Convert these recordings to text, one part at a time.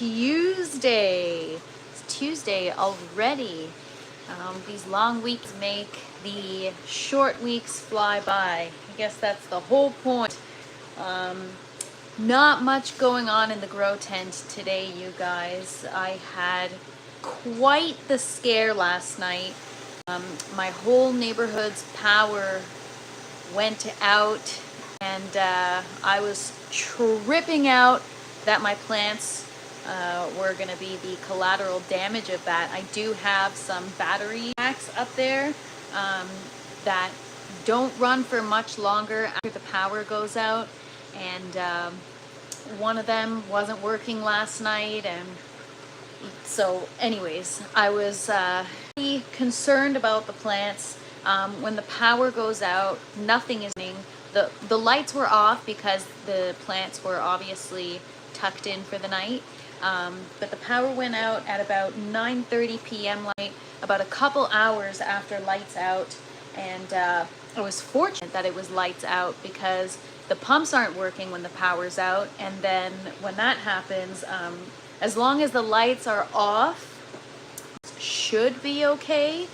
Tuesday. It's Tuesday already. These long weeks make the short weeks fly by. I guess that's the whole point. Not much going on in the grow tent today, you guys. I had quite the scare last night. My whole neighborhood's power went out, and I was tripping out that my plants were going to be the collateral damage of that. I do have some battery packs up there that don't run for much longer after the power goes out, and one of them wasn't working last night, and so anyways, I was pretty concerned about the plants. When the power goes out, nothing is running. The lights were off because the plants were obviously tucked in for the night, but the power went out at about 9:30 p.m. about a couple hours after lights out, and I was fortunate that it was lights out because the pumps aren't working when the power's out, and then when that happens, as long as the lights are off, should be okay.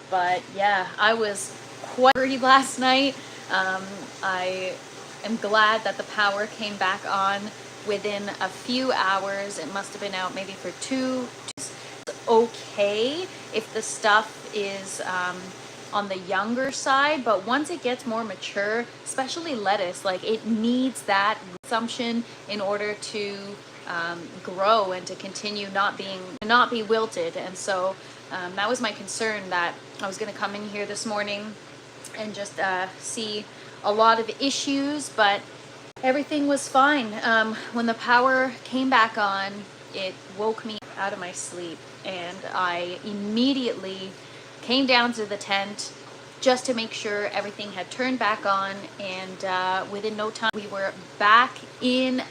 But yeah, I was quite worried last night. I am glad that the power came back on within a few hours. It must have been out maybe for 2 days. It's okay if the stuff is on the younger side, but once it gets more mature, especially lettuce, like it needs that consumption in order to grow and to continue not be wilted. And so that was my concern, that I was going to come in here this morning and just see a lot of issues, but everything was fine. When the power came back on, it woke me out of my sleep, and I immediately came down to the tent just to make sure everything had turned back on, and within no time we were back in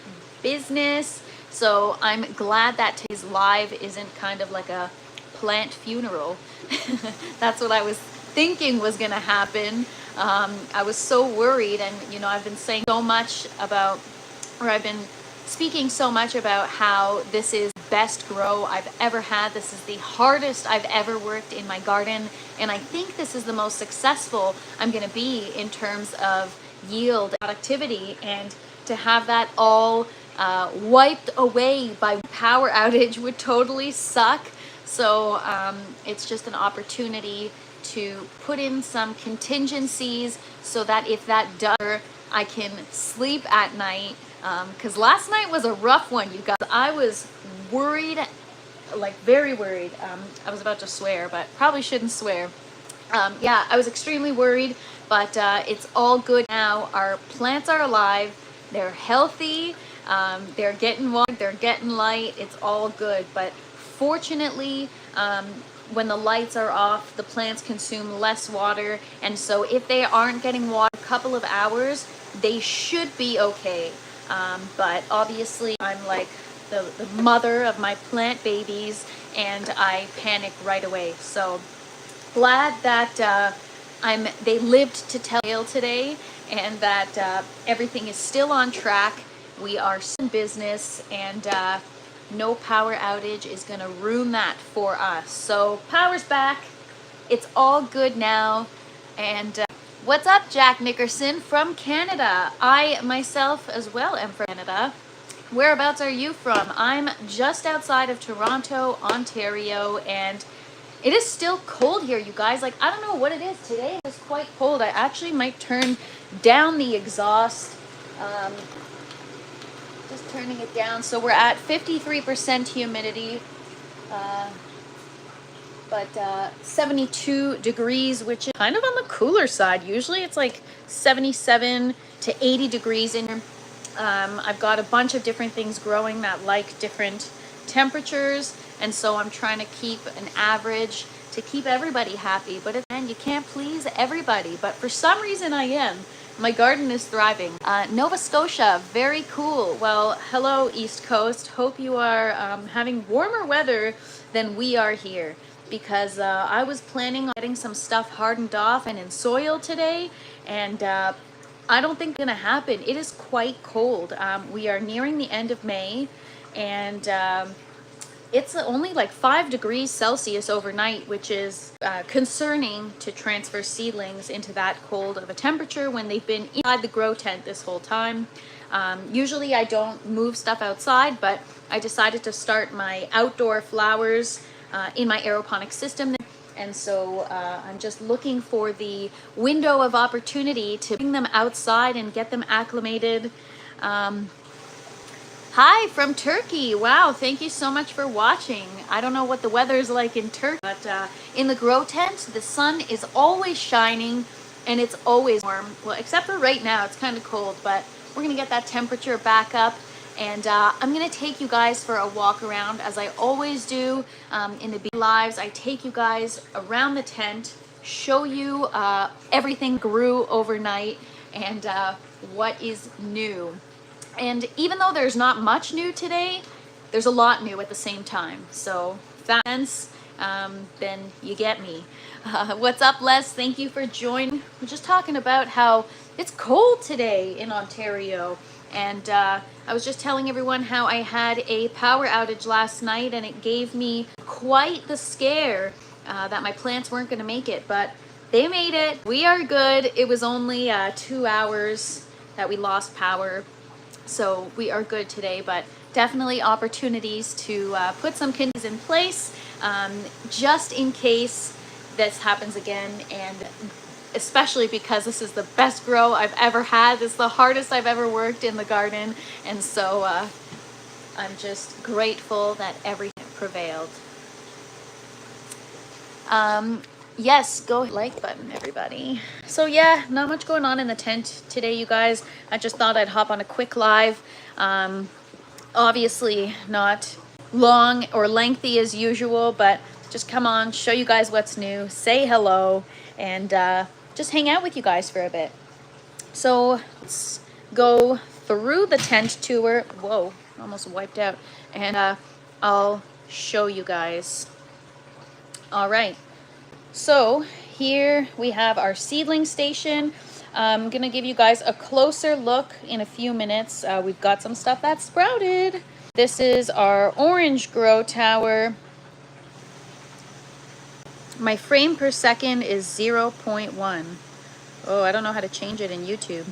business. So I'm glad that today's live isn't kind of like a plant funeral. That's what I was thinking was gonna happen. I was so worried, and I've been saying so much about, or I've been speaking so much about how this is best grow I've ever had. This is the hardest I've ever worked in my garden, and I think this is the most successful I'm going to be in terms of yield, productivity, and to have that all wiped away by power outage would totally suck. So it's just an opportunity to put in some contingencies so that if that does, I can sleep at night. Because last night was a rough one, you guys. I was worried, like very worried. I was about to swear, but probably shouldn't swear. Yeah, I was extremely worried, but it's all good now. Our plants are alive. They're healthy. They're getting water. They're getting light. It's all good. But fortunately, when the lights are off, the plants consume less water. And so if they aren't getting water a couple of hours, they should be okay. But obviously I'm like the mother of my plant babies, and I panicked right away. So glad that they lived to tell today, and that everything is still on track. We are in business, and no power outage is going to ruin that for us. So power's back. It's all good now. And what's up, Jack Nickerson from Canada? I myself as well am from Canada. Whereabouts are you from? I'm just outside of Toronto, Ontario, and it is still cold here, you guys. Like, I don't know what it is today. It's quite cold. I actually might turn down the exhaust. Just turning it down. So we're at 53% humidity. But 72 degrees, which is kind of on the cooler side. Usually it's like 77 to 80 degrees in here. I've got a bunch of different things growing that like different temperatures, and so I'm trying to keep an average to keep everybody happy. But you can't please everybody, but for some reason I am. My garden is thriving. Nova Scotia, very cool. Well, hello East Coast. Hope you are having warmer weather than we are here, because I was planning on getting some stuff hardened off and in soil today, and I don't think it's gonna happen. It is quite cold. We are nearing the end of May, and it's only like 5 degrees Celsius overnight, which is concerning to transfer seedlings into that cold of a temperature when they've been inside the grow tent this whole time. Usually I don't move stuff outside, but I decided to start my outdoor flowers in my aeroponic system. And so I'm just looking for the window of opportunity to bring them outside and get them acclimated. Hi from Turkey. Wow, thank you so much for watching. I don't know what the weather is like in Turkey, but in the grow tent, the sun is always shining and it's always warm. Well, except for right now, it's kind of cold, but we're gonna get that temperature back up. And I'm gonna take you guys for a walk around, as I always do in the Bee Lives. I take you guys around the tent, show you everything grew overnight and what is new. And even though there's not much new today, there's a lot new at the same time. So if that makes sense, then you get me. What's up, Les? Thank you for joining. We're just talking about how it's cold today in Ontario. And I was just telling everyone how I had a power outage last night, and it gave me quite the scare that my plants weren't going to make it. But they made it. We are good. It was only 2 hours that we lost power. So we are good today, but definitely opportunities to put some conditions in place just in case this happens again, and especially because this is the best grow I've ever had. This is the hardest I've ever worked in the garden, and so I'm just grateful that everything prevailed. Yes, go like button, everybody. So yeah, not much going on in the tent today, you guys. I just thought I'd hop on a quick live. Obviously not long or lengthy as usual, but just come on, show you guys what's new, say hello, and just hang out with you guys for a bit. So let's go through the tent tour. Whoa, almost wiped out. And I'll show you guys. All right. So here we have our seedling station. I'm gonna give you guys a closer look in a few minutes. We've got some stuff that's sprouted. This is our orange grow tower. My frame per second is 0.1. Oh, I don't know how to change it in YouTube.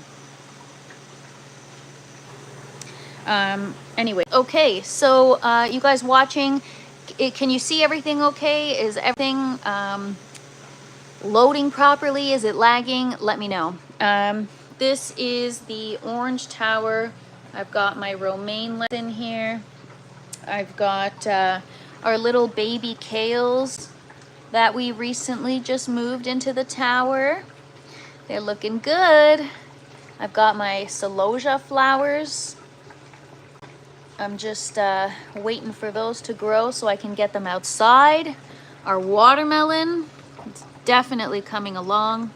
Anyway, okay, so you guys watching, can you see everything okay? Is everything loading properly? Is it lagging? Let me know. This is the orange tower. I've got my romaine lettuce in here. I've got our little baby kales that we recently just moved into the tower. They're looking good. I've got my celosia flowers. I'm just waiting for those to grow so I can get them outside. Our watermelon, it's definitely coming along.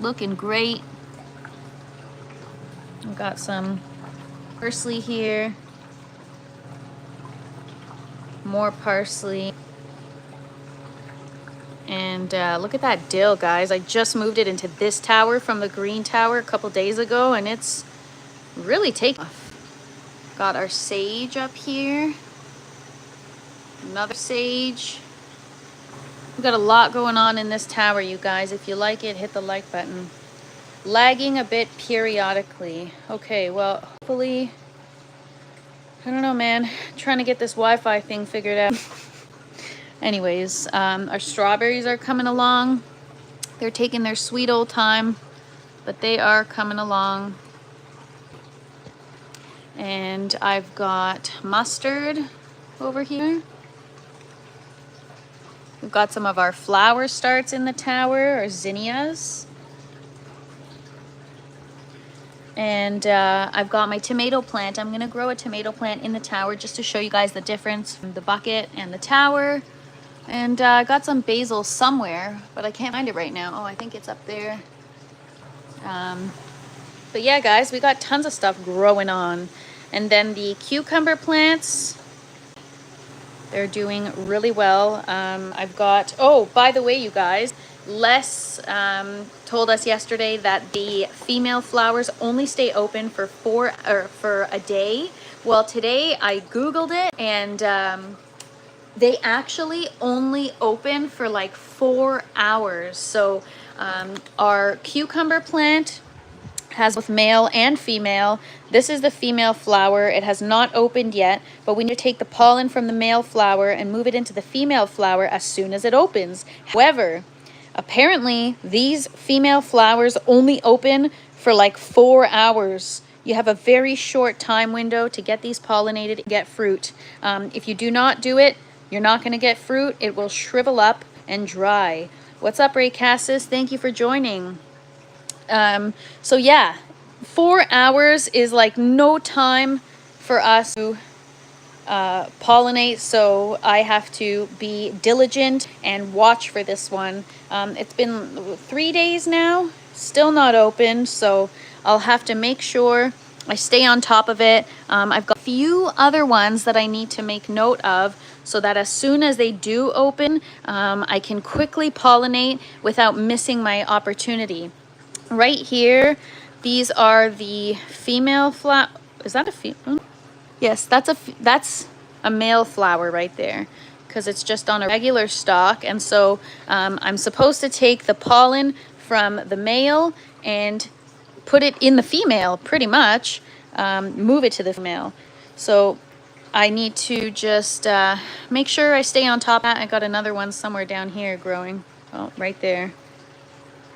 Looking great. I've got some parsley here. More parsley. And look at that dill, guys. I just moved it into this tower from the green tower a couple days ago, and it's really taking off. Got our sage up here. Another sage. We've got a lot going on in this tower, you guys. If you like it, hit the like button. Lagging a bit periodically. Okay, well, hopefully, I don't know, man. Trying to get this Wi-Fi thing figured out. Anyways, our strawberries are coming along. They're taking their sweet old time, but they are coming along. And I've got mustard over here. We've got some of our flower starts in the tower, or zinnias. And I've got my tomato plant. I'm gonna grow a tomato plant in the tower just to show you guys the difference from the bucket and the tower. And I got some basil somewhere, but I can't find it right now. Oh, I think it's up there. But yeah, guys, we got tons of stuff growing on. And then the cucumber plants, they're doing really well. I've got, oh, by the way, you guys, Les told us yesterday that the female flowers only stay open for for a day Well, today I Googled it, and they actually only open for like 4 hours. So our cucumber plant has both male and female. This is the female flower. It has not opened yet, but we need to take the pollen from the male flower and move it into the female flower as soon as it opens. However, apparently these female flowers only open for like 4 hours. You have a very short time window to get these pollinated and get fruit. If you do not do it, you're not going to get fruit. It will shrivel up and dry. What's up, Ray Cassis? Thank you for joining. So yeah, 4 hours is like no time for us to pollinate, so I have to be diligent and watch for this one. It's been 3 days now, still not open, so I'll have to make sure I stay on top of it. I've got a few other ones that I need to make note of so that as soon as they do open, I can quickly pollinate without missing my opportunity. Right here, these are the female flower. Is that a female? Yes, that's a male flower right there, because it's just on a regular stalk. And so I'm supposed to take the pollen from the male and put it in the female, pretty much, move it to the female. So I need to just make sure I stay on top of that. I got another one somewhere down here growing. Oh, right there.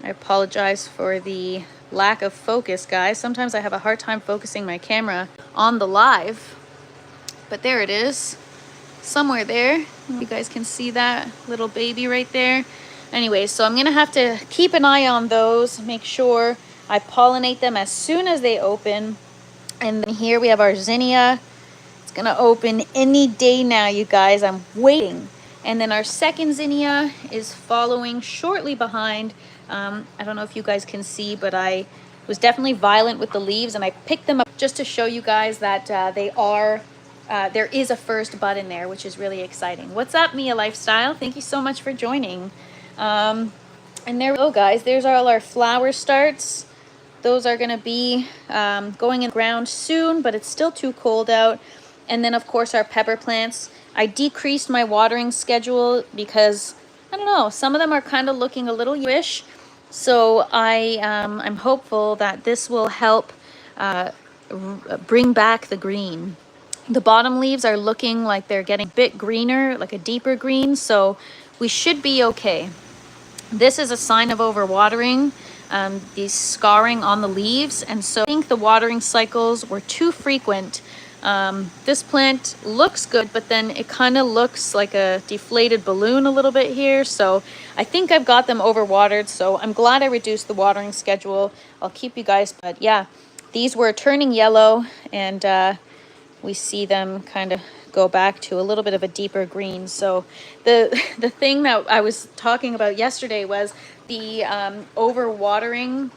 I apologize for the lack of focus, guys. Sometimes I have a hard time focusing my camera on the live. But there it is. Somewhere there. You guys can see that little baby right there. Anyway, so I'm going to have to keep an eye on those. Make sure I pollinate them as soon as they open. And then here we have our zinnia. It's going to open any day now, you guys. I'm waiting. And then our second zinnia is following shortly behind. I don't know if you guys can see, but I was definitely violent with the leaves, and I picked them up just to show you guys that there is a first bud in there, which is really exciting. What's up, Mia Lifestyle? Thank you so much for joining. And there we go, guys. There's all our flower starts. Those are going to be going in the ground soon, but it's still too cold out. And then, of course, our pepper plants. I decreased my watering schedule because, I don't know, some of them are kind of looking a little yellowish. So I'm hopeful that this will help bring back the green. The bottom leaves are looking like they're getting a bit greener, like a deeper green, so we should be okay. This is a sign of overwatering, these scarring on the leaves, and so I think the watering cycles were too frequent. This plant looks good, but then it kind of looks like a deflated balloon a little bit here. So I think I've got them overwatered. So I'm glad I reduced the watering schedule. I'll keep you guys. But yeah, these were turning yellow, and we see them kind of go back to a little bit of a deeper green. So the thing that I was talking about yesterday was the overwatering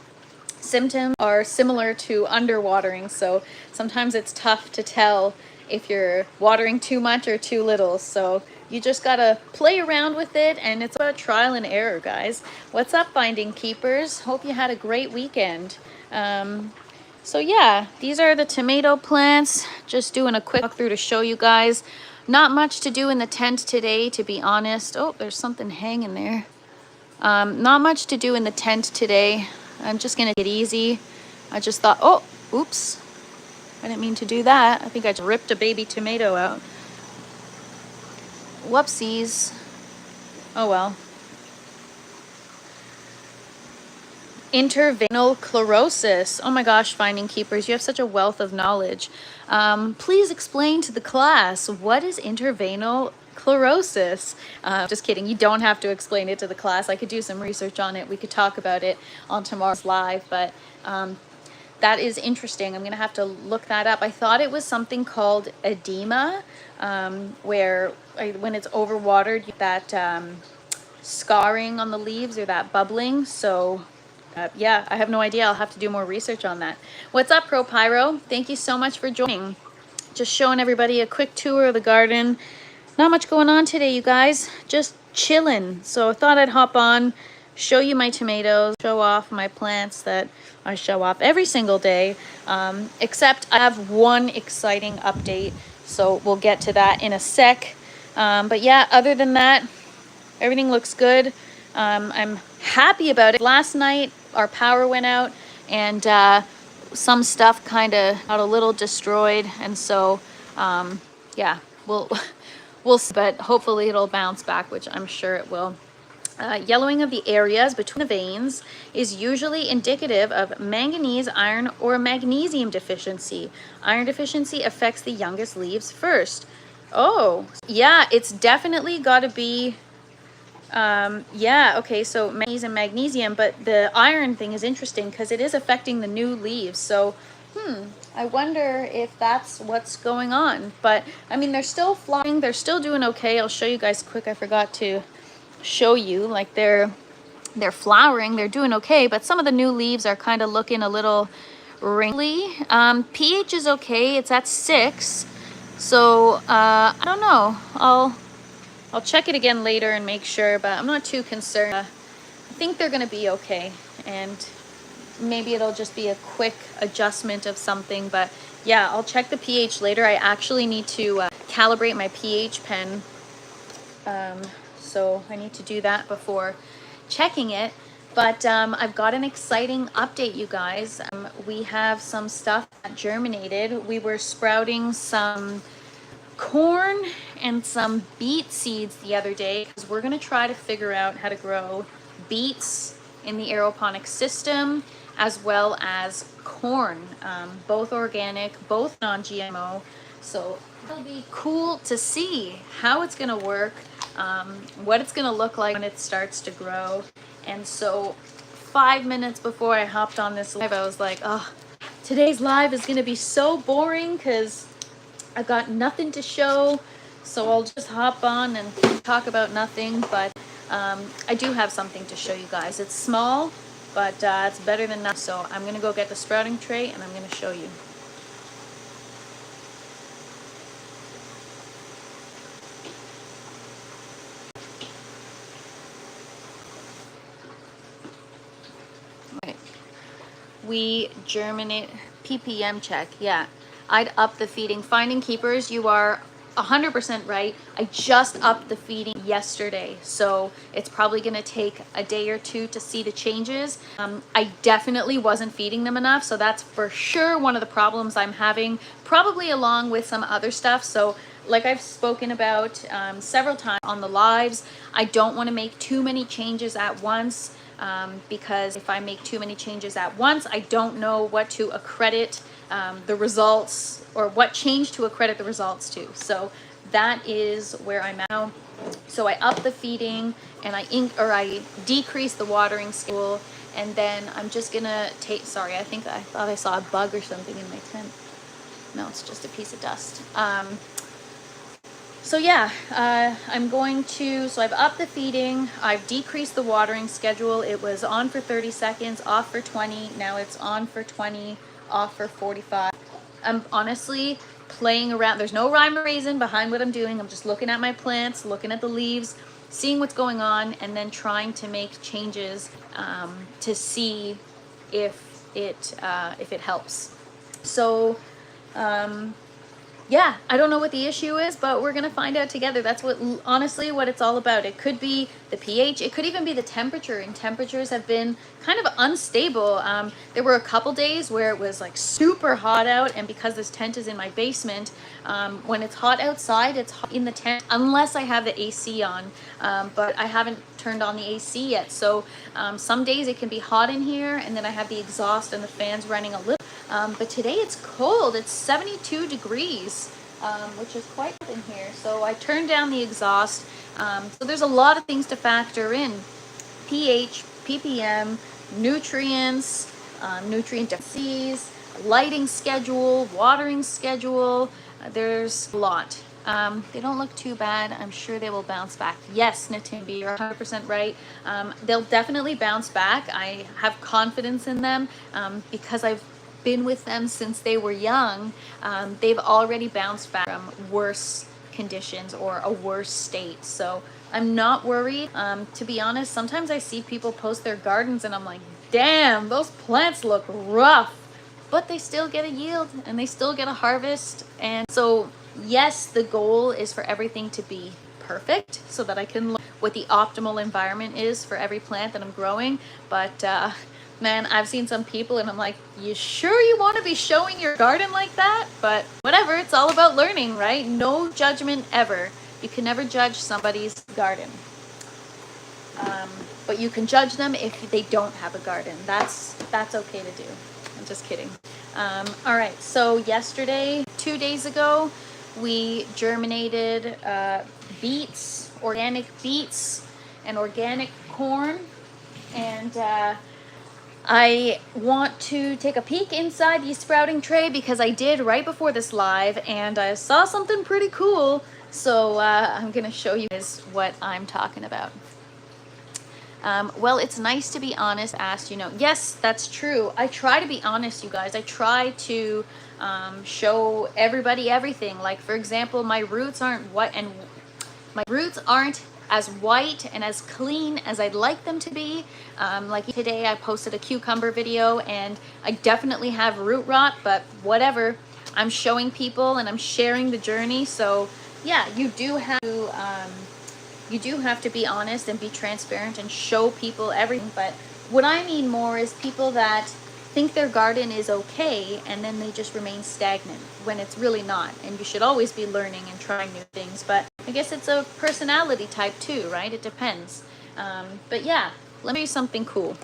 symptoms are similar to underwatering, so sometimes it's tough to tell if you're watering too much or too little. So you just gotta play around with it, and it's about trial and error, guys. What's up, Finding Keepers? Hope you had a great weekend. So yeah, these are the tomato plants. Just doing a quick walkthrough to show you guys. Not much to do in the tent today, to be honest. Oh, there's something hanging there. Not much to do in the tent today. I'm just gonna get easy. I just thought, oh, oops. I didn't mean to do that. I think I just ripped a baby tomato out. Whoopsies. Oh well. Interveinal chlorosis. Oh my gosh, Finding Keepers, you have such a wealth of knowledge. Please explain to the class, what is interveinal chlorosis? Just kidding, you don't have to explain it to the class. I could do some research on it. We could talk about it on tomorrow's live, but that is interesting. I'm gonna have to look that up. I thought it was something called edema, where when it's overwatered, you get that scarring on the leaves or that bubbling. So yeah, I have no idea. I'll have to do more research on that. What's up, Pro Pyro? Thank you so much for joining. Just showing everybody a quick tour of the garden. Not much going on today, you guys. Just chilling. So I thought I'd hop on, show you my tomatoes, show off my plants that I show off every single day, except I have one exciting update, so we'll get to that in a sec. But yeah, other than that, everything looks good. I'm happy about it. Last night our power went out, and some stuff kind of got a little destroyed, and so yeah, we'll see, but hopefully it'll bounce back, which I'm sure it will. Yellowing of the areas between the veins is usually indicative of manganese, iron, or magnesium deficiency. Iron deficiency affects the youngest leaves first. Oh, yeah, it's definitely got to be, yeah, okay, so manganese and magnesium, but the iron thing is interesting because it is affecting the new leaves. So, I wonder if that's what's going on. But, I mean, they're still flowering, they're still doing okay. I'll show you guys quick. I forgot to show you, like they're flowering, they're doing okay, but some of the new leaves are kind of looking a little wrinkly. pH is okay, it's at 6, so I don't know, I'll check it again later and make sure, but I'm not too concerned. I think they're gonna be okay, and maybe it'll just be a quick adjustment of something. But yeah, I'll check the pH later. I actually need to calibrate my pH pen, so I need to do that before checking it. But I've got an exciting update, you guys. We have some stuff that germinated. We were sprouting some corn and some beet seeds the other day because we're going to try to figure out how to grow beets in the aeroponics system as well as corn, both organic, both non-GMO. So it'll be cool to see how it's going to work, what it's going to look like when it starts to grow. And so 5 minutes before I hopped on this live, I was like, oh, today's live is going to be so boring because I've got nothing to show. So I'll just hop on and talk about nothing. But I do have something to show you guys. It's small, but it's better than nothing. So I'm going to go get the sprouting tray and I'm going to show you. We germinate, ppm check, yeah, I'd up the feeding. Finding keepers, you are 100% right. I just upped the feeding yesterday, so it's probably going to take a day or two to see the changes. I definitely wasn't feeding them enough, so that's for sure one of the problems I'm having, probably along with some other stuff. So like I've spoken about several times on the lives, I don't want to make too many changes at once. Because if I make too many changes at once, I don't know what to accredit the results, or what change to accredit the results to. So that is where I'm at now. So I up the feeding and I decrease the watering schedule, and then I'm just gonna take, sorry, I thought I saw a bug or something in my tent. No, it's just a piece of dust. So yeah, I'm going to, so I've upped the feeding, I've decreased the watering schedule. It was on for 30 seconds, off for 20, now it's on for 20, off for 45. I'm honestly playing around. There's no rhyme or reason behind what I'm doing. I'm just looking at my plants, looking at the leaves, seeing what's going on, and then trying to make changes to see if it helps. So, yeah, I don't know what the issue is, but we're going to find out together. That's honestly what it's all about. It could be the pH. It could even be the temperature, and temperatures have been kind of unstable. There were a couple days where it was like super hot out, and because this tent is in my basement, when it's hot outside, it's hot in the tent, unless I have the AC on, but I haven't turned on the AC yet. So some days it can be hot in here, and then I have the exhaust and the fans running a little. But today it's cold. It's 72 degrees, which is quite cold in here. So I turned down the exhaust. So there's a lot of things to factor in. pH, ppm, nutrients, nutrient deficiencies, lighting schedule, watering schedule. There's a lot. They don't look too bad. I'm sure they will bounce back. Yes, Natimbi, you're 100% right. They'll definitely bounce back. I have confidence in them because I've been with them since they were young. They've already bounced back from worse conditions or a worse state. So I'm not worried. To be honest, sometimes I see people post their gardens and I'm like, damn, those plants look rough, but they still get a yield and they still get a harvest. And so yes, the goal is for everything to be perfect so that I can look what the optimal environment is for every plant that I'm growing. But man, I've seen some people and I'm like, you sure you want to be showing your garden like that? But whatever, it's all about learning, right? No judgment ever. You can never judge somebody's garden. But you can judge them if they don't have a garden. That's okay to do. I'm just kidding. All right, so yesterday, 2 days ago, we germinated beets, organic beets, and organic corn. And I want to take a peek inside the sprouting tray because I did right before this live and I saw something pretty cool. So I'm going to show you guys what I'm talking about. Well, it's nice to be honest, yes, that's true. I try to be honest, you guys. I try to show everybody everything. Like, for example, my roots aren't as white and as clean as I'd like them to be. Like today I posted a cucumber video and I definitely have root rot, but whatever. I'm showing people and I'm sharing the journey. So yeah, you do have to be honest and be transparent and show people everything. But what I mean more is people that think their garden is okay and then they just remain stagnant when it's really not. And you should always be learning and trying new things. But I guess it's a personality type too, right? It depends. But yeah, let me do something cool.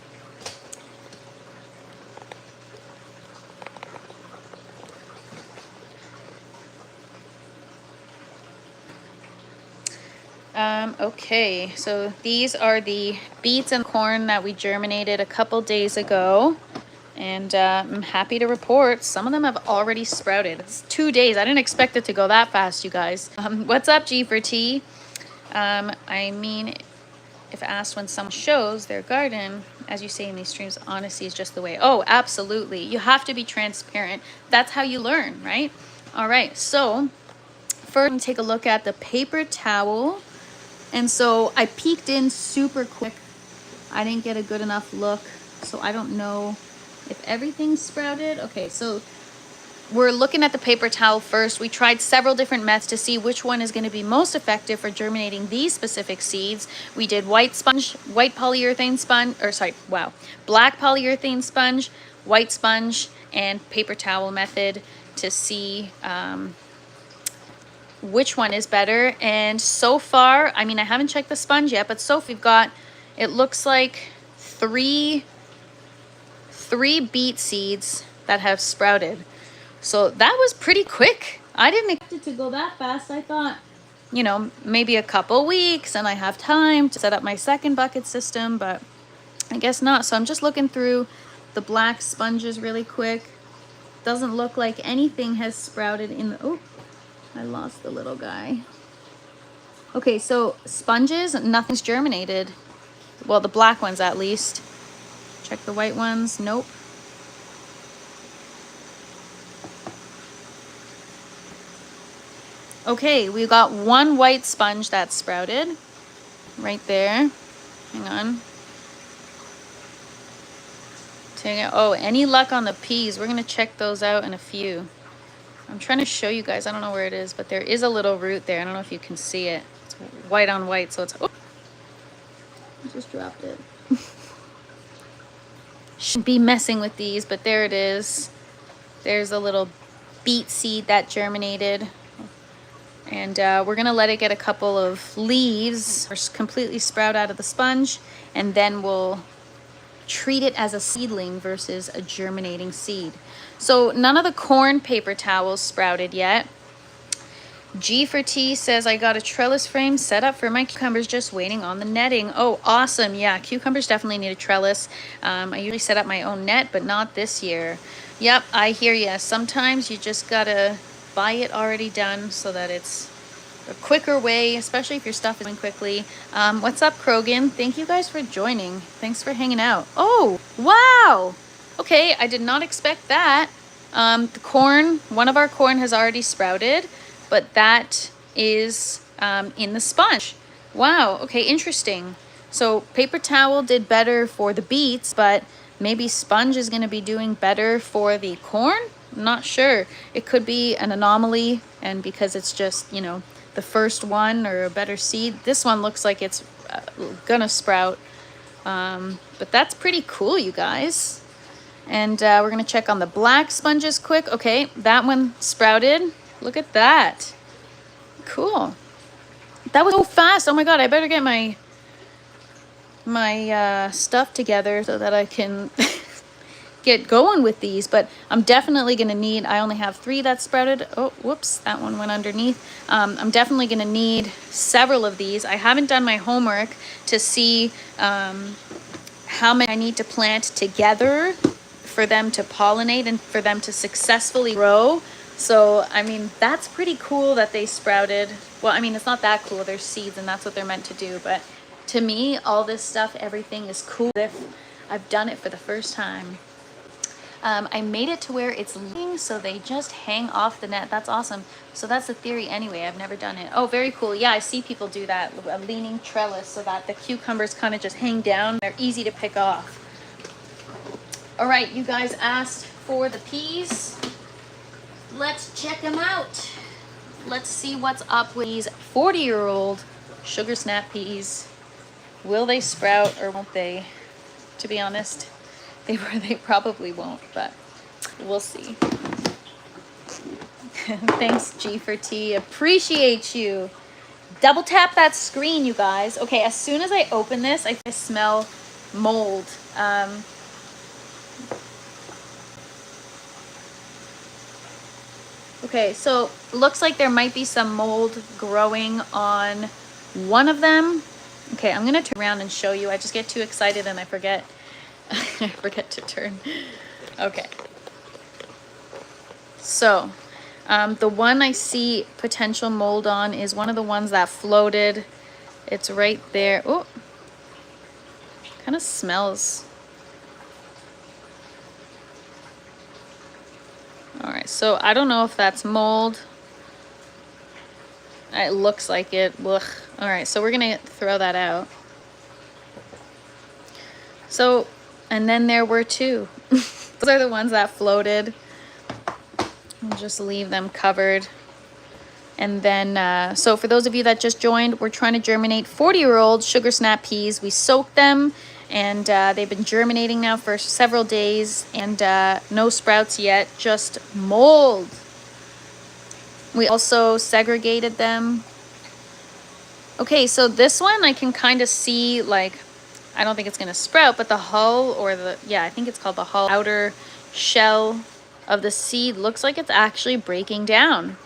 Okay, so these are the beets and corn that we germinated a couple days ago. And I'm happy to report some of them have already sprouted. It's 2 days. I didn't expect it to go that fast, you guys. What's up, G for T? I mean, if asked when someone shows their garden, as you say in these streams, honesty is just the way. Oh, absolutely. You have to be transparent. That's how you learn, right? All right, so first, take a look at the paper towel. And so I peeked in super quick. I didn't get a good enough look, so I don't know if everything's sprouted. Okay, so we're looking at the paper towel first. We tried several different methods to see which one is going to be most effective for germinating these specific seeds. We did black polyurethane sponge, white sponge, and paper towel method to see which one is better. And so far, I mean, I haven't checked the sponge yet, but so far we've got, it looks like three beet seeds that have sprouted. So that was pretty quick. I didn't expect it to go that fast. I thought, you know, maybe a couple weeks and I have time to set up my second bucket system, but I guess not. So I'm just looking through the black sponges really quick. Doesn't look like anything has sprouted in the, oh, I lost the little guy. Okay, so sponges, nothing's germinated. Well, the black ones at least. Check the white ones, nope. Okay, we got one white sponge that sprouted right there. Hang on. Oh, any luck on the peas? We're gonna check those out in a few. I'm trying to show you guys. I don't know where it is, but there is a little root there. I don't know if you can see it. It's white on white, so it's... Oh, I just dropped it. Shouldn't be messing with these, but there it is. There's a little beet seed that germinated. And we're going to let it get a couple of leaves or completely sprout out of the sponge. And then we'll treat it as a seedling versus a germinating seed. So none of the corn paper towels sprouted yet. G for T says, I got a trellis frame set up for my cucumbers, just waiting on the netting. Oh, awesome. Yeah, cucumbers definitely need a trellis. I usually set up my own net, but not this year. Yep, I hear you. Sometimes you just gotta buy it already done so that it's a quicker way, especially if your stuff is going quickly. What's up, Krogan? Thank you guys for joining. Thanks for hanging out. Oh, wow. Okay, I did not expect that. The corn, one of our corn has already sprouted, but that is in the sponge. Wow, okay, interesting. So paper towel did better for the beets, but maybe sponge is going to be doing better for the corn? Not sure. It could be an anomaly, and because it's just, you know, the first one or a better seed. This one looks like it's gonna sprout. But that's pretty cool, you guys. And we're gonna check on the black sponges quick. Okay, that one sprouted. Look at that. Cool. That was so fast. Oh my god, I better get my stuff together so that I can get going with these. But I'm definitely gonna need, I only have 3 that sprouted. Oh, whoops, that one went underneath. I'm definitely gonna need several of these. I haven't done my homework to see how many I need to plant together for them to pollinate and for them to successfully grow. So, I mean, that's pretty cool that they sprouted. Well, I mean, it's not that cool. They're seeds and that's what they're meant to do. But to me, all this stuff, everything is cool if I've done it for the first time. I made it to where it's leaning, so they just hang off the net. That's awesome. So that's the theory anyway. I've never done it. Oh, very cool. Yeah, I see people do that. A leaning trellis so that the cucumbers kind of just hang down. They're easy to pick off. All right, you guys asked for the peas. Let's check them out. Let's see what's up with these 40-year-old sugar snap peas. Will they sprout or won't they? To be honest, they probably won't, but we'll see. Thanks, G for T. Appreciate you. Double tap that screen, you guys. Okay, as soon as I open this, I smell mold. Okay, so looks like there might be some mold growing on one of them. Okay, I'm gonna turn around and show you. I just get too excited and I forget. I forget to turn. Okay. So, the one I see potential mold on is one of the ones that floated. It's right there. Oh, kind of smells. All right, so I don't know if that's mold. It looks like it. Ugh. All right, so we're gonna throw that out. So, and then there were 2. Those are the ones that floated. I'll just leave them covered. And then, so for those of you that just joined, we're trying to germinate 40-year-old sugar snap peas. We soaked them, and they've been germinating now for several days, and no sprouts yet, just mold. We also segregated them. Okay, so this one I can kind of see, like, I don't think it's gonna sprout, but the hull, or the, yeah, I think it's called the hull, outer shell of the seed looks like it's actually breaking down.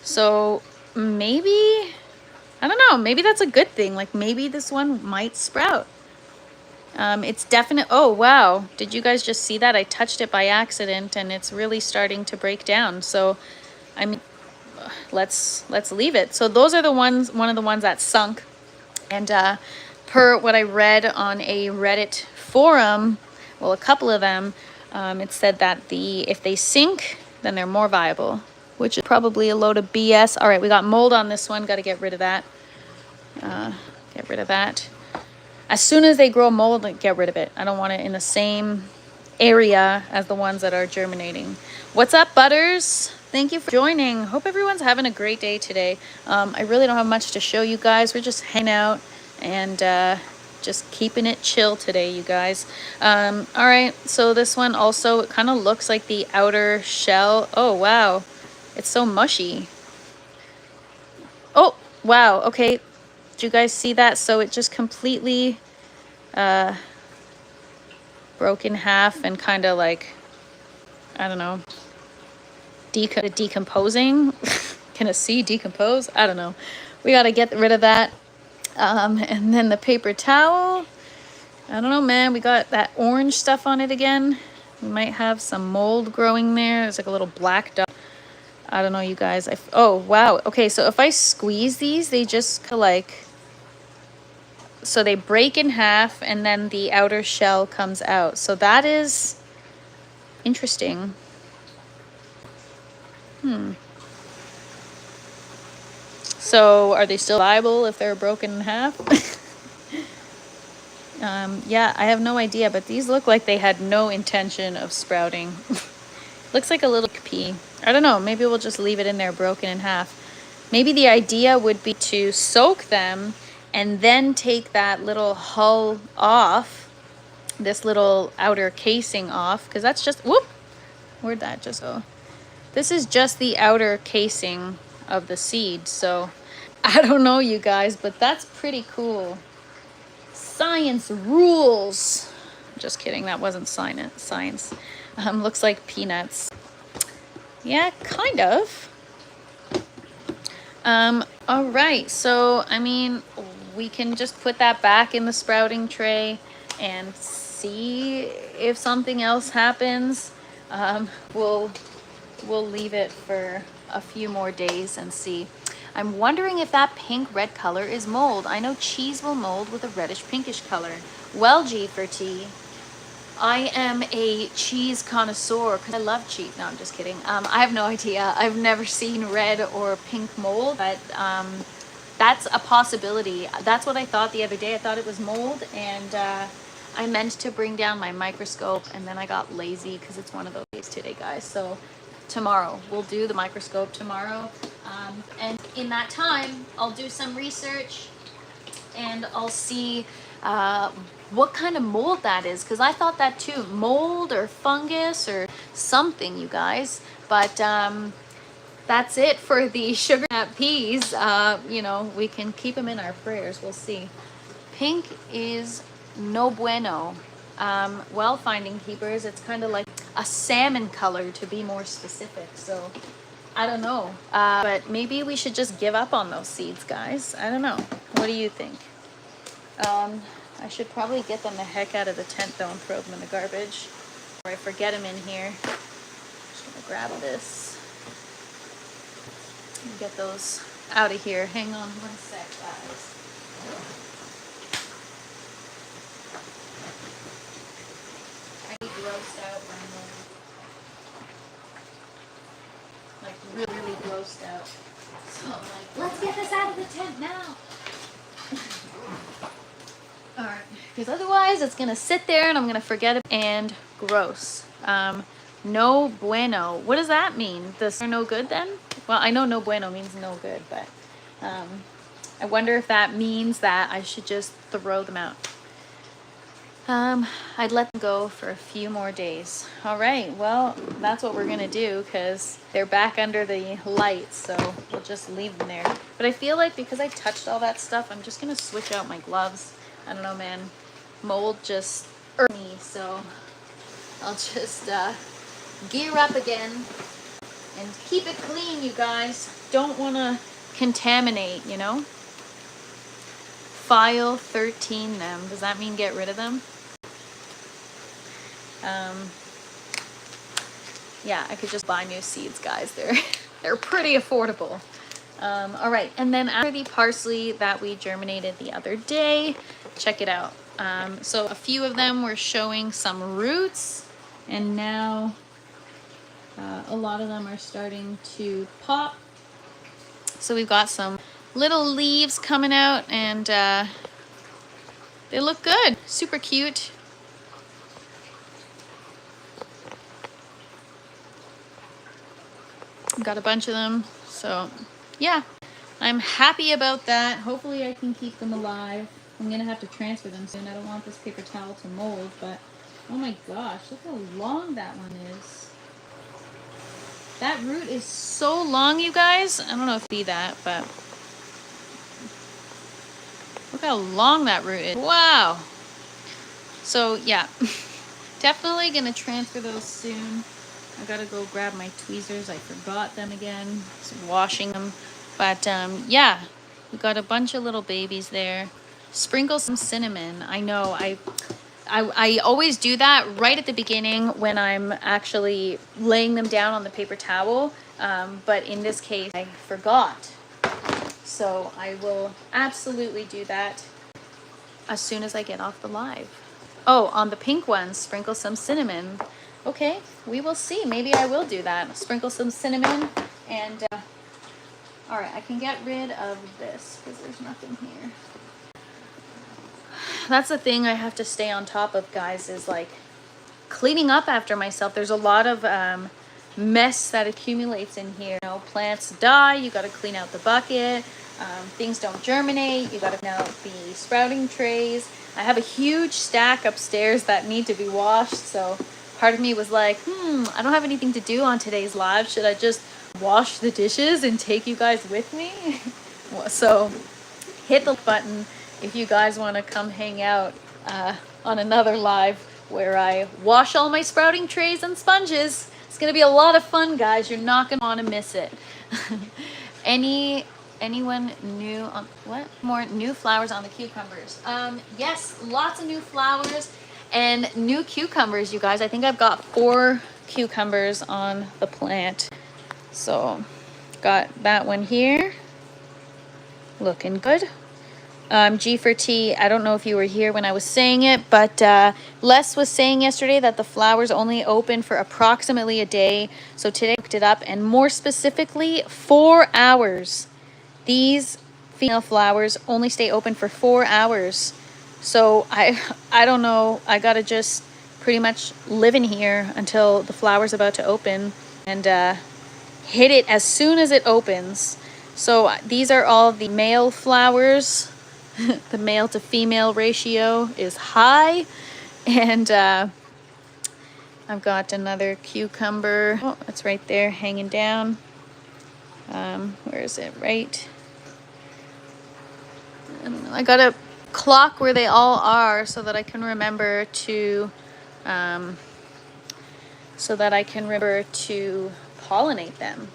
So maybe, I don't know, maybe that's a good thing. Like maybe this one might sprout. It's definite. Oh, wow. Did you guys just see that? I touched it by accident and it's really starting to break down. So, I mean, let's leave it. So those are the ones, one of the ones that sunk. And per what I read on a Reddit forum, well, a couple of them, it said that if they sink, then they're more viable, which is probably a load of BS. All right, we got mold on this one. Got to get rid of that. Get rid of that. As soon as they grow mold, get rid of it. I don't want it in the same area as the ones that are germinating. What's up, Butters? Thank you for joining. Hope everyone's having a great day today. I really don't have much to show you guys. We're just hanging out and just keeping it chill today, you guys. All right, so this one also, it kind of looks like the outer shell. Oh, wow. It's so mushy. Oh, wow. Okay. Did you guys see that? So it just completely broke in half and kind of like, I don't know, decomposing. Can a seed decompose? I don't know. We got to get rid of that. And then the paper towel. I don't know, man. We got that orange stuff on it again. We might have some mold growing there. There's like a little black dot. I don't know, you guys. Oh, wow. Okay, so if I squeeze these, they just like... So they break in half and then the outer shell comes out. So that is interesting. So are they still viable if they're broken in half? Yeah, I have no idea, but these look like they had no intention of sprouting. Looks like a little pea. I don't know, maybe we'll just leave it in there broken in half. Maybe the idea would be to soak them and then take that little hull off, this little outer casing off, because that's just, whoop, where'd that just go? This is just the outer casing of the seed, so I don't know, you guys, but that's pretty cool. Science rules. Just kidding, that wasn't science. Looks like peanuts. Yeah, kind of. All right, so I mean, we can just put that back in the sprouting tray and see if something else happens. We'll leave it for a few more days and see. I'm wondering if that pink red color is mold. I know cheese will mold with a reddish pinkish color. Well, G for T, I am a cheese connoisseur because I love cheese. No, I'm just kidding. I have no idea. I've never seen red or pink mold, but that's a possibility. That's what I thought the other day. I thought it was mold, and I meant to bring down my microscope, and then I got lazy because it's one of those days today, guys. So tomorrow, we'll do the microscope tomorrow. And in that time, I'll do some research and I'll see what kind of mold that is, because I thought that too, mold or fungus or something, you guys. But that's it for the sugar snap peas. You know, we can keep them in our prayers. We'll see. Pink is no bueno. Well, Finding Keepers, it's kind of like a salmon color to be more specific. So I don't know, but maybe we should just give up on those seeds, guys. I don't know. What do you think? I should probably get them the heck out of the tent though and throw them in the garbage, or I forget them in here. Just gonna grab this and get those out of here. Hang on one sec, guys. I get grossed out when I'm like really grossed out. So I'm like, let's get this out of the tent now. Alright, because otherwise it's gonna sit there and I'm gonna forget it. And gross. No bueno. What does that mean? They're no good then? Well, I know no bueno means no good, but I wonder if that means that I should just throw them out. I'd let them go for a few more days. All right, well, that's what we're gonna do because they're back under the lights, so we'll just leave them there. But I feel like because I touched all that stuff, I'm just gonna switch out my gloves. I don't know, man. Mold just irked me, so I'll just gear up again and keep it clean, you guys. Don't wanna contaminate, you know? File 13 them. Does that mean get rid of them? Yeah, I could just buy new seeds, guys. They're pretty affordable. All right, and then after the parsley that we germinated the other day, check it out. So a few of them were showing some roots, and now a lot of them are starting to pop. So we've got some little leaves coming out, and they look good. Super cute. Got a bunch of them, so yeah, I'm happy about that. Hopefully I can keep them alive. I'm gonna have to transfer them soon. I don't want this paper towel to mold, but oh my gosh, look how long that one is. That root is so long, you guys. I don't know if you see that, but look how long that root is. Wow. So yeah, definitely gonna transfer those soon. I gotta go grab my tweezers. I forgot them again. Just washing them. But yeah, we got a bunch of little babies there. Sprinkle some cinnamon. I know I always do that right at the beginning when I'm actually laying them down on the paper towel. But in this case, I forgot. So I will absolutely do that as soon as I get off the live. Oh, on the pink ones, sprinkle some cinnamon. Okay, we will see. Maybe I will do that. Sprinkle some cinnamon and All right, I can get rid of this because there's nothing here. That's the thing I have to stay on top of, guys, is like cleaning up after myself. There's a lot of mess that accumulates in here. You know, plants die, you got to clean out the bucket. Things don't germinate, you got to clean out the sprouting trays. I have a huge stack upstairs that need to be washed, so part of me was like, I don't have anything to do on today's live. Should I just wash the dishes and take you guys with me? So hit the button if you guys want to come hang out on another live where I wash all my sprouting trays and sponges. It's gonna be a lot of fun, guys. You're not gonna want to miss it. Anyone new on what? More new flowers on the cucumbers? Yes, lots of new flowers and new cucumbers, you guys. I think I've got 4 cucumbers on the plant. So got that one here, looking good. G for T, I don't know if you were here when I was saying it, but Les was saying yesterday that the flowers only open for approximately a day. So today I looked it up, and more specifically, 4 hours. These female flowers only stay open for 4 hours. So I don't know, I gotta just pretty much live in here until the flower's about to open and hit it as soon as it opens. So these are all the male flowers. The male to female ratio is high. And I've got another cucumber. Oh, it's right there hanging down. Where is it? Right. I don't know. I got a clock where they all are so that I can remember to pollinate them.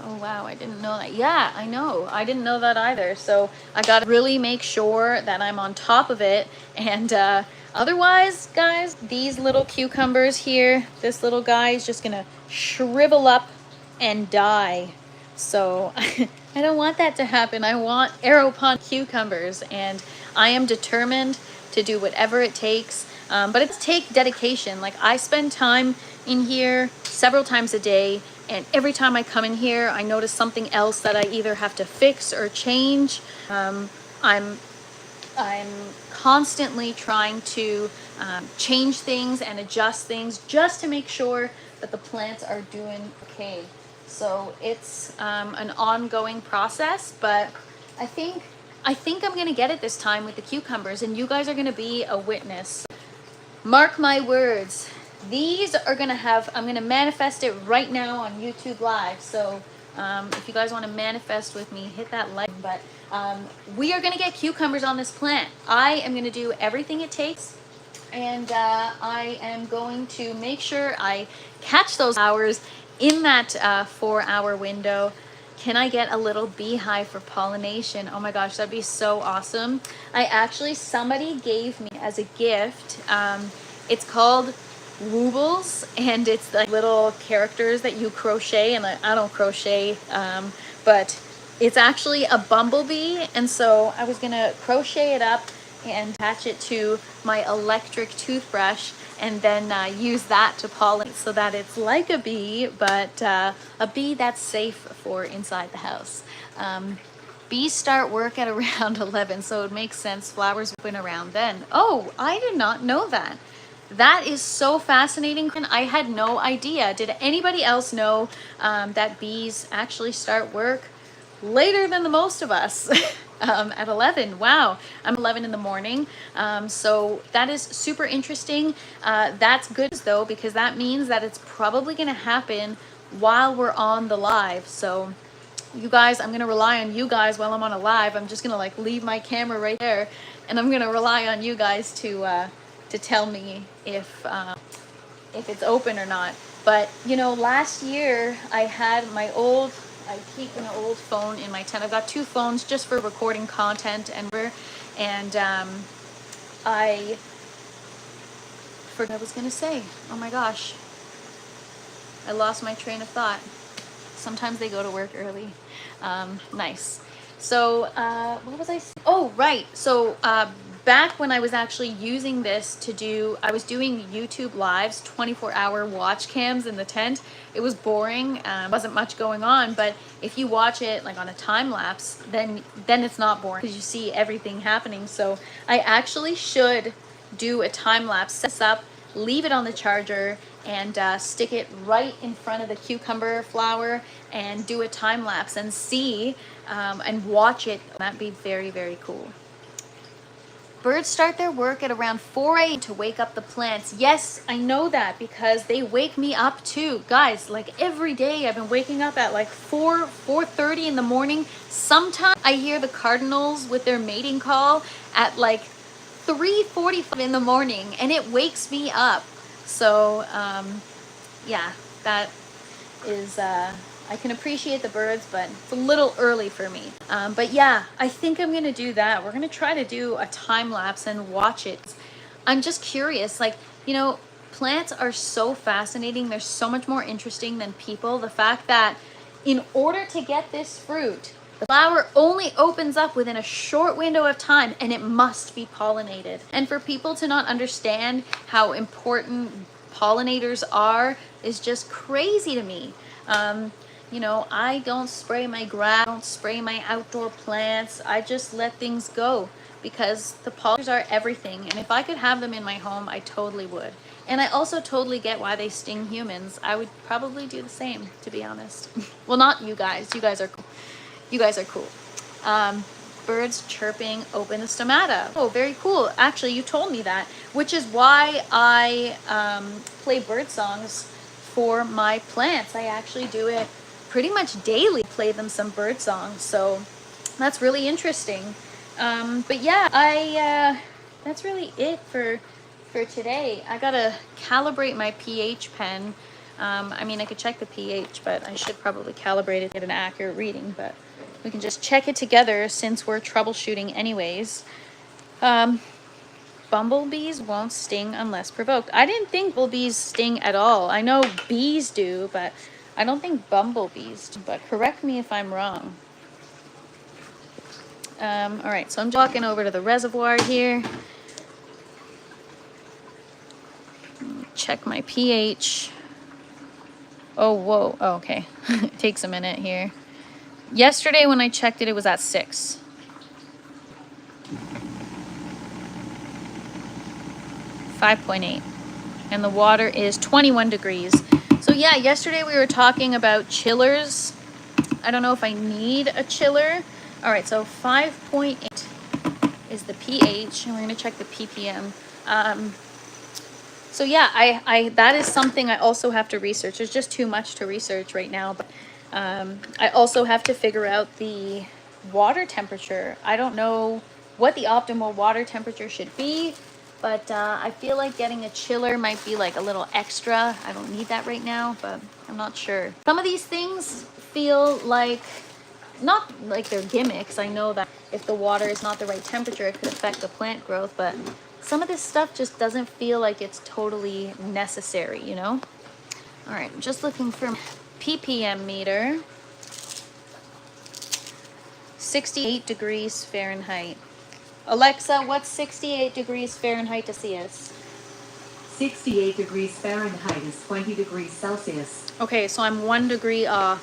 Oh wow, I didn't know that. Yeah, I know. I didn't know that either. So I gotta really make sure that I'm on top of it. And otherwise, guys, these little cucumbers here, this little guy is just gonna shrivel up and die. So I don't want that to happen. I want Aeroponic cucumbers, and I am determined to do whatever it takes. But it's take dedication. Like, I spend time in here several times a day, and every time I come in here, I notice something else that I either have to fix or change. I'm constantly trying to change things and adjust things just to make sure that the plants are doing okay. So it's an ongoing process, but I think I'm gonna get it this time with the cucumbers, and you guys are gonna be a witness. Mark my words. These are gonna have, I'm gonna manifest it right now on YouTube Live. So if you guys want to manifest with me, hit that like. But we are gonna get cucumbers on this plant. I am gonna do everything it takes, and I am going to make sure I catch those hours in that 4-hour window. Can I get a little beehive for pollination? Oh my gosh, that'd be so awesome. Somebody gave me as a gift, it's called Woobles, and it's like little characters that you crochet, and I don't crochet, but it's actually a bumblebee, and so I was gonna crochet it up and attach it to my electric toothbrush, and then use that to pollinate so that it's like a bee, but a bee that's safe for inside the house. Bees start work at around 11, so it makes sense flowers open around then. Oh, I did not know that. That is so fascinating. I had no idea. Did anybody else know that bees actually start work later than the most of us? At 11. Wow, I'm 11 in the morning. So that is super interesting. That's good though, because that means that it's probably going to happen while we're on the live. So you guys, I'm going to rely on you guys while I'm on a live. I'm just going to like leave my camera right there, and I'm going to rely on you guys to tell me if it's open or not. But you know, last year I had I keep an old phone in my tent. I've got 2 phones just for recording content, and I forgot what I was gonna say. Oh my gosh, I lost my train of thought. Sometimes they go to work early. Nice. So what was I saying? Oh right. So back when I was actually using this to do, I was doing YouTube lives, 24-hour watch cams in the tent. It was boring, wasn't much going on, but if you watch it like on a time lapse, then it's not boring because you see everything happening. So I actually should do a time lapse, set this up, leave it on the charger, and stick it right in front of the cucumber flower and do a time lapse and see and watch it. That'd be very, very cool. Birds start their work at around 4 a.m. to wake up the plants. Yes, I know that because they wake me up too. Guys, like every day I've been waking up at like 4:30 in the morning. Sometimes I hear the cardinals with their mating call at like 3:45 in the morning and it wakes me up. So yeah, that is I can appreciate the birds, but it's a little early for me. But yeah, I think I'm gonna do that. We're gonna try to do a time lapse and watch it. I'm just curious, like, you know, plants are so fascinating. They're so much more interesting than people. The fact that in order to get this fruit, the flower only opens up within a short window of time and it must be pollinated. And for people to not understand how important pollinators are is just crazy to me. You know, I don't spray my grass, I don't spray my outdoor plants. I just let things go because the pollinators are everything. And if I could have them in my home, I totally would. And I also totally get why they sting humans. I would probably do the same, to be honest. Well, not you guys. You guys are cool. You guys are cool. Birds chirping open the stomata. Oh, very cool. Actually, you told me that, which is why I play bird songs for my plants. I actually do it pretty much daily, play them some bird songs. So that's really interesting. But yeah, that's really it for today. I gotta calibrate my pH pen. I mean, I could check the pH, but I should probably calibrate it to get an accurate reading, but we can just check it together since we're troubleshooting anyways. Bumblebees won't sting unless provoked. I didn't think bumblebees sting at all. I know bees do, but I don't think bumblebees do. But correct me if I'm wrong. All right, so I'm walking over to the reservoir here. Check my pH. Oh, whoa. Oh, okay. It takes a minute here. Yesterday when I checked it, it was at 6. .8, and the water is 21 degrees. So yeah, yesterday we were talking about chillers. I don't know if I need a chiller. All right, so 5.8 is the pH, and we're gonna check the ppm. So yeah, I that is something I also have to research. There's just too much to research right now, but I also have to figure out the water temperature. I don't know what the optimal water temperature should be, but I feel like getting a chiller might be like a little extra. I don't need that right now, but I'm not sure. Some of these things feel like, not like they're gimmicks. I know that if the water is not the right temperature, it could affect the plant growth, but some of this stuff just doesn't feel like it's totally necessary, you know? All right, I'm just looking for ppm meter. 68 degrees Fahrenheit. Alexa, what's 68 degrees Fahrenheit to Celsius? 68 degrees Fahrenheit is 20 degrees Celsius. Okay, so I'm 1 degree off.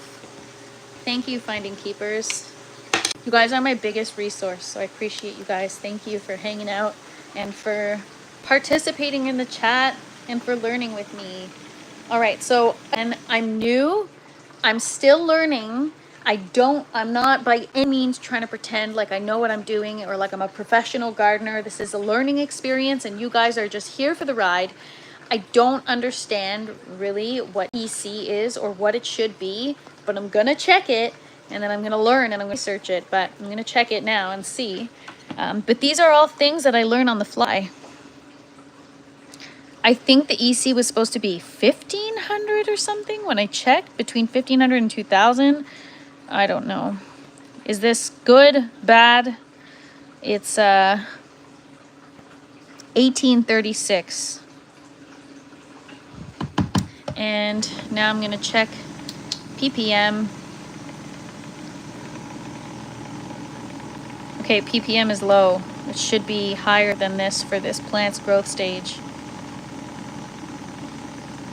Thank you, Finding Keepers. You guys are my biggest resource, so I appreciate you guys. Thank you for hanging out and for participating in the chat and for learning with me. All right, so, and I'm new. I'm still learning. I'm not by any means trying to pretend like I know what I'm doing or like I'm a professional gardener. This is a learning experience and you guys are just here for the ride. I don't understand really what EC is or what it should be, but I'm gonna check it and then I'm gonna learn and I'm gonna research it, but I'm gonna check it now and see. But these are all things that I learn on the fly. I think the EC was supposed to be 1,500 or something when I checked, between 1,500 and 2,000. I don't know. Is this good, bad? It's 1836. And now I'm gonna check ppm. Okay, ppm is low. It should be higher than this for this plant's growth stage.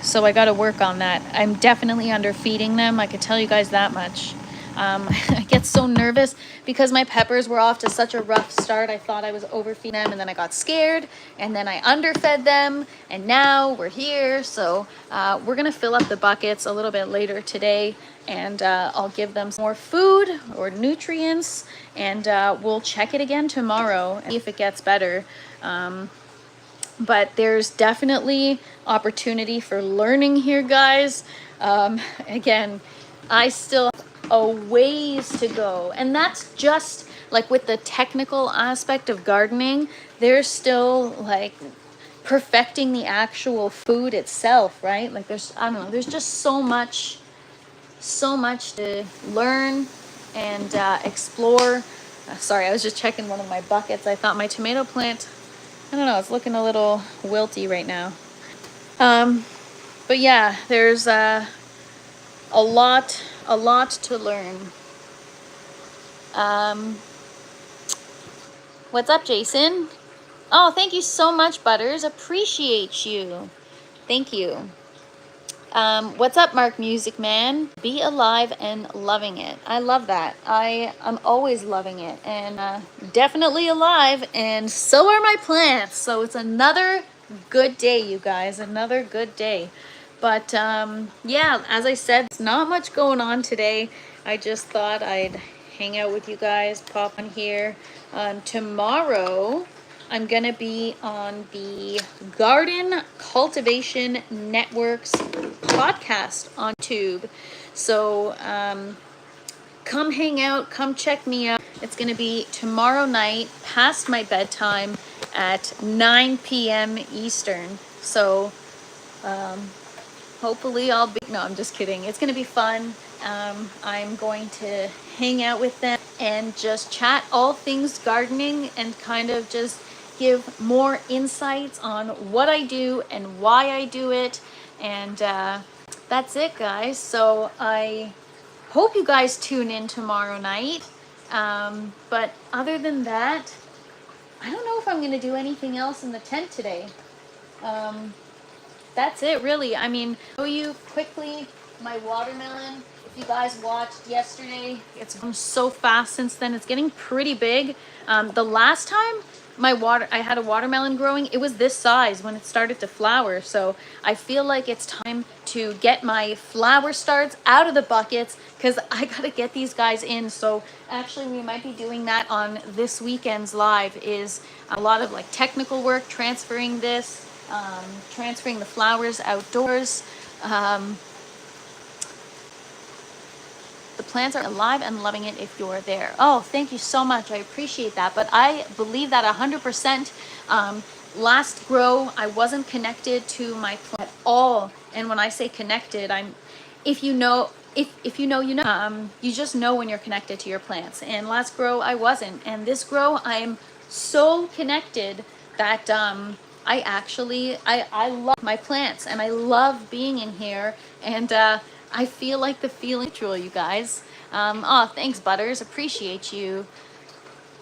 So I got to work on that. I'm definitely underfeeding them. I could tell you guys that much. I get so nervous because my peppers were off to such a rough start. I thought I was overfeeding them, and then I got scared, and then I underfed them, and now we're here. So we're gonna fill up the buckets a little bit later today, and I'll give them some more food or nutrients, and we'll check it again tomorrow and see if it gets better. But there's definitely opportunity for learning here, guys. Again, I still have a ways to go, and that's just like with the technical aspect of gardening. There's still like perfecting the actual food itself, right? Like there's, I don't know, there's just so much to learn and explore. Sorry, I was just checking one of my buckets. I thought my tomato plant, I don't know, it's looking a little wilty right now. But yeah, there's a lot to learn. What's up, Jason? Oh, thank you so much, Butters. Appreciate you. Thank you. What's up, Mark Music Man? Be alive and loving it. I love that. I'm always loving it, and definitely alive, and so are my plants. So it's another good day, you guys. Another good day. But yeah, as I said, it's not much going on today. I just thought I'd hang out with you guys, pop on here. Tomorrow, I'm going to be on the Garden Cultivation Network's podcast on YouTube. So come hang out, come check me out. It's going to be tomorrow night past my bedtime at 9 p.m. Eastern. So hopefully I'll be, no, I'm just kidding. It's going to be fun. I'm going to hang out with them and just chat all things gardening and kind of just give more insights on what I do and why I do it. And that's it, guys. So I hope you guys tune in tomorrow night. But other than that, I don't know if I'm going to do anything else in the tent today. That's it, really. I mean, show you quickly my watermelon. If you guys watched yesterday, it's grown so fast since then. It's getting pretty big. The last time I had a watermelon growing, it was this size when it started to flower. So I feel like it's time to get my flower starts out of the buckets because I gotta get these guys in. So actually, we might be doing that on this weekend's live. Is a lot of like technical work, transferring this. Transferring the flowers outdoors. The plants are alive and loving it if you're there. Oh, thank you so much. I appreciate that. But I believe that 100%. Last grow, I wasn't connected to my plant at all. And when I say connected, if you know, you know, you just know when you're connected to your plants. And last grow, I wasn't. And this grow, I'm so connected that I love my plants and I love being in here, and I feel like the feeling true, you guys. Oh, thanks, Butters. Appreciate you.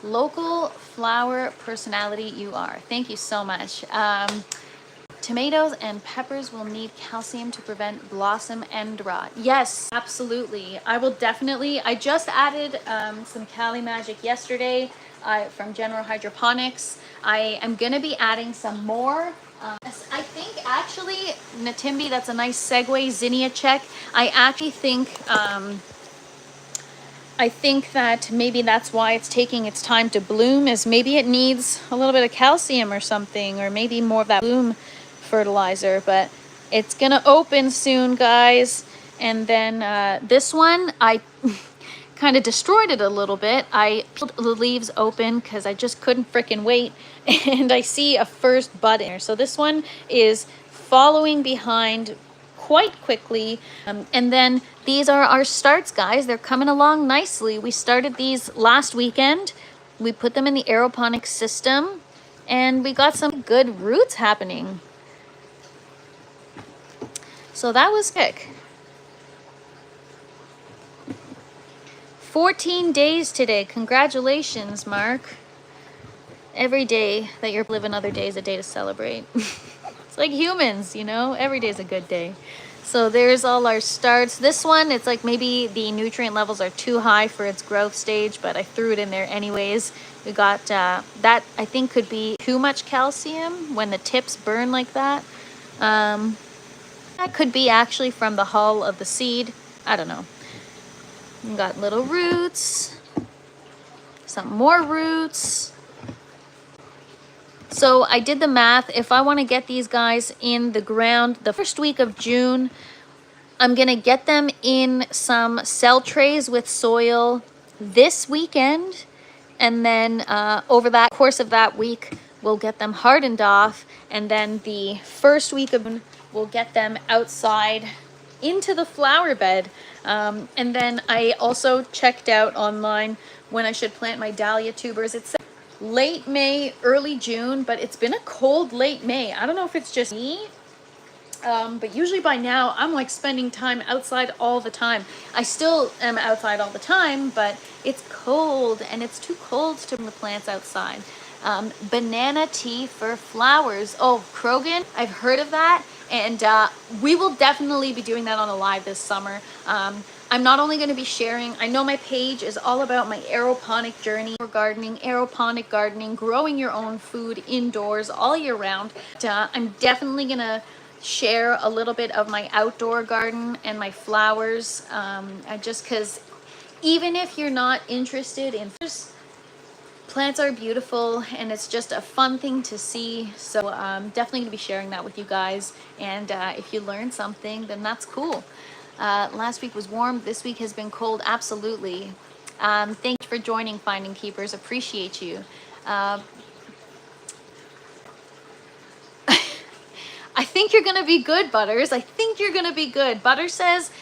Local flower personality you are. Thank you so much. Tomatoes and peppers will need calcium to prevent blossom end rot. Yes, absolutely. I will definitely. I just added some Cali Magic yesterday from General Hydroponics. I am going to be adding some more. I think actually, Natimbi, that's a nice segue. Zinnia check. I actually think that maybe that's why it's taking its time to bloom, is maybe it needs a little bit of calcium or something, or maybe more of that bloom fertilizer. But it's gonna open soon, guys. And then this one, I kind of destroyed it a little bit. I peeled the leaves open because I just couldn't freaking wait, and I see a first bud in here. So this one is following behind quite quickly, and then these are our starts, guys. They're coming along nicely. We started these last weekend. We put them in the aeroponics system, and we got some good roots happening. So that was quick. 14 days today. Congratulations, Mark. Every day that you're live another day is a day to celebrate. It's like humans, you know, every day is a good day. So there's all our starts. This one, it's like maybe the nutrient levels are too high for its growth stage, but I threw it in there anyways. We got that I think could be too much calcium when the tips burn like that. That could be actually from the hull of the seed. I don't know. We got little roots, some more roots. So I did the math. If I want to get these guys in the ground the first week of June, I'm going to get them in some cell trays with soil this weekend. And then over that course of that week, we'll get them hardened off. And then the first week of June, we'll get them outside into the flower bed. And then I also checked out online when I should plant my dahlia tubers. It's late May, early June, but it's been a cold late May. I don't know if it's just me, but usually by now I'm like spending time outside all the time. I still am outside all the time, but it's cold and it's too cold to bring the plants outside. Banana tea for flowers. Oh, Krogan, I've heard of that. And we will definitely be doing that on a live this summer. I'm not only going to be sharing, I know my page is all about my aeroponic journey for gardening, aeroponic gardening, growing your own food indoors all year round. I'm definitely going to share a little bit of my outdoor garden and my flowers, just because even if you're not interested in plants are beautiful and it's just a fun thing to see. So I'm definitely gonna be sharing that with you guys, and if you learn something, then that's cool. Last week was warm, this week has been cold. Absolutely. Thank you for joining Finding Keepers, appreciate you. I think you're gonna be good, Butters. I think you're gonna be good. Butter says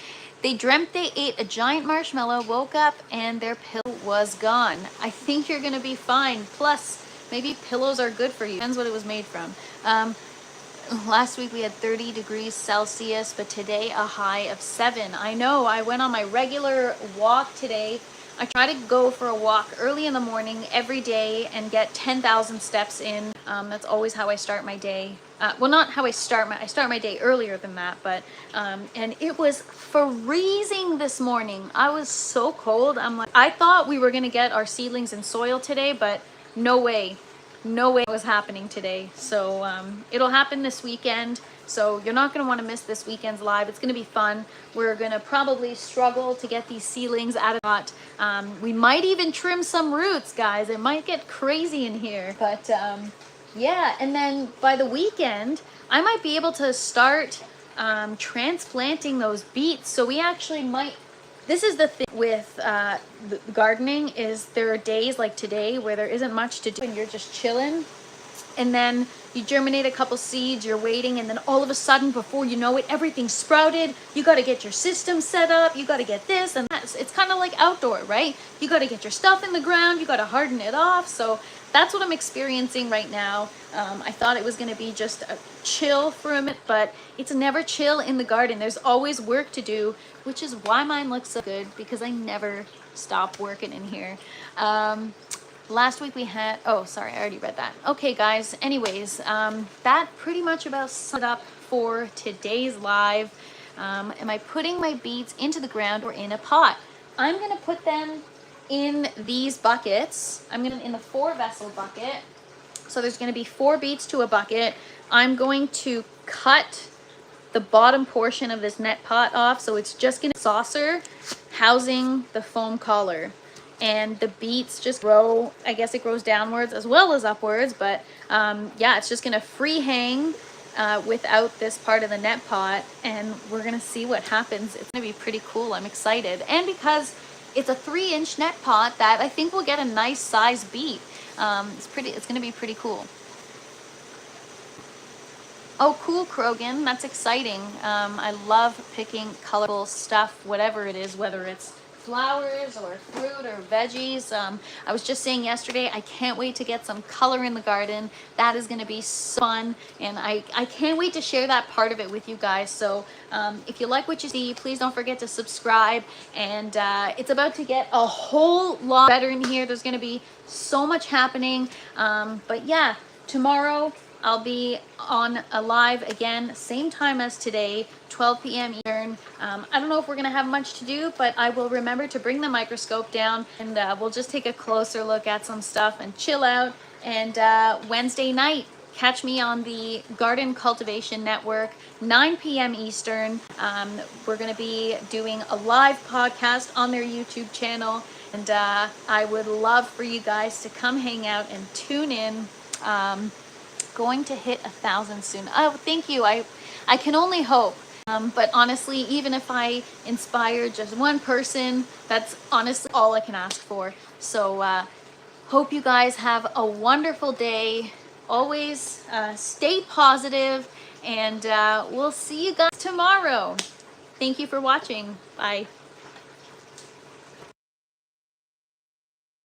they dreamt they ate a giant marshmallow, woke up, and their pillow was gone. I think you're gonna be fine. Plus, maybe pillows are good for you. Depends what it was made from. Last week we had 30 degrees Celsius, but today a high of 7. I know, I went on my regular walk today. I try to go for a walk early in the morning every day and get 10,000 steps in. That's always how I start my day. Well, not how I start my day earlier than that, but and it was freezing this morning. I was so cold. I'm like, I thought we were gonna get our seedlings in soil today, but no way. No way it was happening today. So it'll happen this weekend. So you're not going to want to miss this weekend's live. It's going to be fun. We're going to probably struggle to get these seedlings out of pot. We might even trim some roots, guys. It might get crazy in here. But yeah, and then by the weekend, I might be able to start transplanting those beets. So we actually might. This is the thing with the gardening, is there are days like today where there isn't much to do and you're just chilling, and then you germinate a couple seeds, you're waiting, and then all of a sudden, before you know it, everything's sprouted. You got to get your system set up, you got to get this and that. It's kind of like outdoor, right? You got to get your stuff in the ground, you got to harden it off. So that's what I'm experiencing right now. I thought it was going to be just a chill for a minute, but it's never chill in the garden. There's always work to do, which is why mine looks so good, because I never stop working in here. Last week we had, oh, sorry, I already read that. Okay, guys, anyways, that pretty much about sums it up for today's live. Am I putting my beets into the ground or in a pot? I'm going to put them in these buckets. I'm going to in the 4-vessel bucket. So there's going to be 4 beets to a bucket. I'm going to cut the bottom portion of this net pot off, so it's just going to saucer housing the foam collar. And the beets just grow, I guess it grows downwards as well as upwards, but yeah, it's just going to free hang without this part of the net pot, and we're going to see what happens. It's going to be pretty cool. I'm excited. And because it's a 3-inch net pot, that I think we'll get a nice size beet. It's going to be pretty cool. Oh, cool, Krogan. That's exciting. I love picking colorful stuff, whatever it is, whether it's flowers or fruit or veggies. I was just saying yesterday, I can't wait to get some color in the garden. That is going to be so fun, and I can't wait to share that part of it with you guys. So if you like what you see, please don't forget to subscribe. And it's about to get a whole lot better in here. There's going to be so much happening. But yeah, tomorrow I'll be on a live again, same time as today, 12 p.m. Eastern. I don't know if we're gonna have much to do, but I will remember to bring the microscope down, and we'll just take a closer look at some stuff and chill out. And Wednesday night, catch me on the Garden Cultivation Network, 9 p.m. Eastern. We're gonna be doing a live podcast on their YouTube channel, and I would love for you guys to come hang out and tune in. Going to hit 1,000 soon. Oh, thank you. I can only hope. But honestly, even if I inspire just one person, that's honestly all I can ask for. So hope you guys have a wonderful day. Always stay positive, and we'll see you guys tomorrow. Thank you for watching. Bye.